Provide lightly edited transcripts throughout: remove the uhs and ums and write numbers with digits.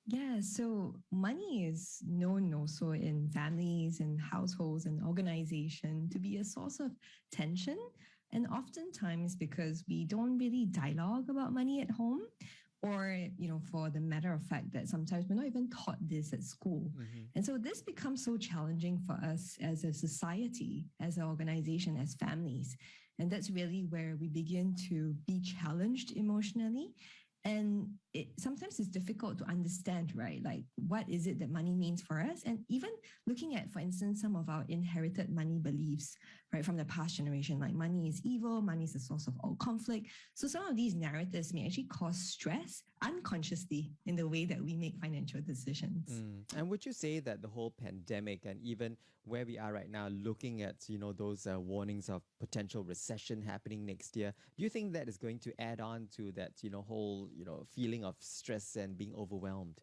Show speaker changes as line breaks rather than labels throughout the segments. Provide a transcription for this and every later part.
Yeah, so money is known also in families and households and organization to be a source of tension. And oftentimes because we don't really dialogue about money at home, or, for the matter of fact that sometimes we're not even taught this at school. And so this becomes so challenging for us as a society, as an organization, as families. And that's really where we begin to be challenged emotionally. And sometimes it's difficult to understand, right? Like, what is it that money means for us? And even looking at, for instance, some of our inherited money beliefs, right, from the past generation, like money is evil, money is the source of all conflict. So some of these narratives may actually cause stress unconsciously in the way that we make financial decisions.
And would you say that the whole pandemic and even where we are right now, looking at, those warnings of potential recession happening next year, do you think that is going to add on to that, whole, feeling of stress and being overwhelmed?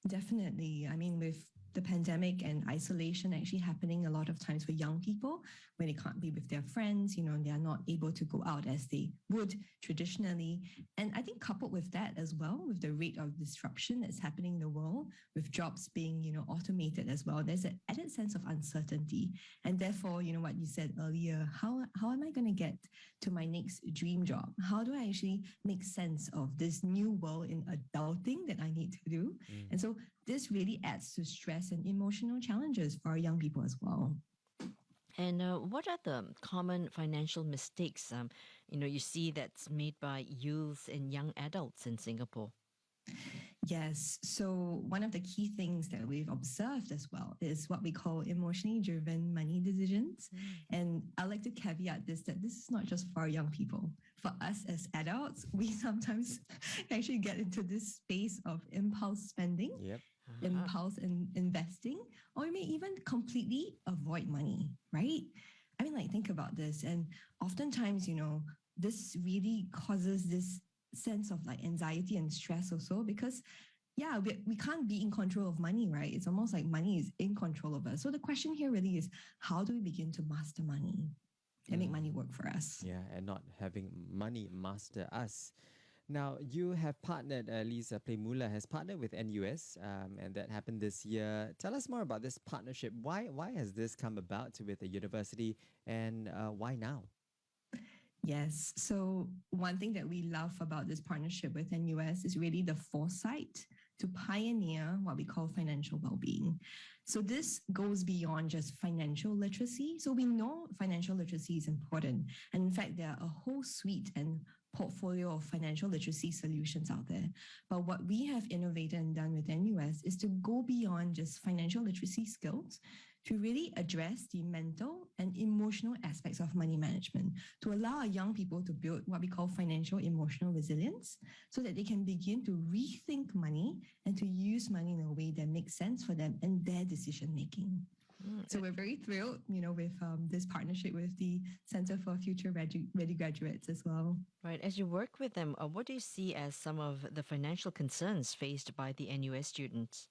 Definitely. I mean, with the pandemic and isolation actually happening a lot of times for young people when they can't be with their friends, they are not able to go out as they would traditionally. And I think coupled with that as well, with the rate of disruption that's happening in the world, with jobs being, automated as well, there's an added sense of uncertainty. And therefore, what you said earlier, how am I going to get to my next dream job? How do I actually make sense of this new world in adulting that I need to do? And so this really adds to stress and emotional challenges for our young people as well.
And what are the common financial mistakes you see that's made by youth and young adults in Singapore?
Yes. So one of the key things that we've observed as well is what we call emotionally driven money decisions. And I like to caveat this, that this is not just for young people. For us as adults, we sometimes actually get into this space of impulse spending, impulse investing, or we may even completely avoid money, right? I mean, like, think about this. And oftentimes, this really causes this sense of like anxiety and stress also, because we can't be in control of money, right? It's almost like money is in control of us. So the question here really is, how do we begin to master money and make money work for us?
Yeah, and not having money master us. Now, you have partnered, at least PlayMoolah has partnered with NUS, and that happened this year. Tell us more about this partnership. Why has this come about with the university, and why now?
Yes. So one thing that we love about this partnership with NUS is really the foresight to pioneer what we call financial well-being. So this goes beyond just financial literacy. So we know financial literacy is important. And in fact, there are a whole suite and portfolio of financial literacy solutions out there. But what we have innovated and done with NUS is to go beyond just financial literacy skills to really address the mental and emotional aspects of money management, to allow our young people to build what we call financial emotional resilience so that they can begin to rethink money and to use money in a way that makes sense for them and their decision making. So we're very thrilled, with this partnership with the Center for Future Ready Graduates as well.
Right. As you work with them, what do you see as some of the financial concerns faced by the NUS students?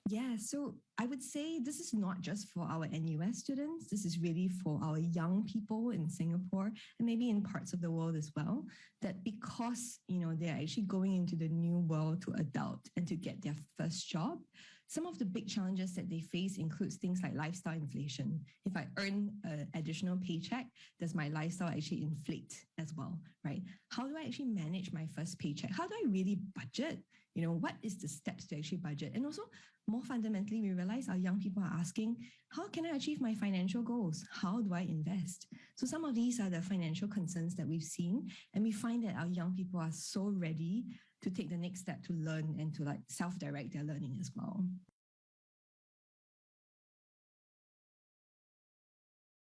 Yeah, so I would say this is not just for our NUS students. This is really for our young people in Singapore and maybe in parts of the world as well, that because, they're actually going into the new world to adult and to get their first job, some of the big challenges that they face includes things like lifestyle inflation. If I earn an additional paycheck, does my lifestyle actually inflate as well, right? How do I actually manage my first paycheck? How do I really budget? What is the steps to actually budget? And also, more fundamentally, we realize our young people are asking, how can I achieve my financial goals? How do I invest? So some of these are the financial concerns that we've seen. And we find that our young people are so ready to take the next step to learn and to self-direct their learning as well.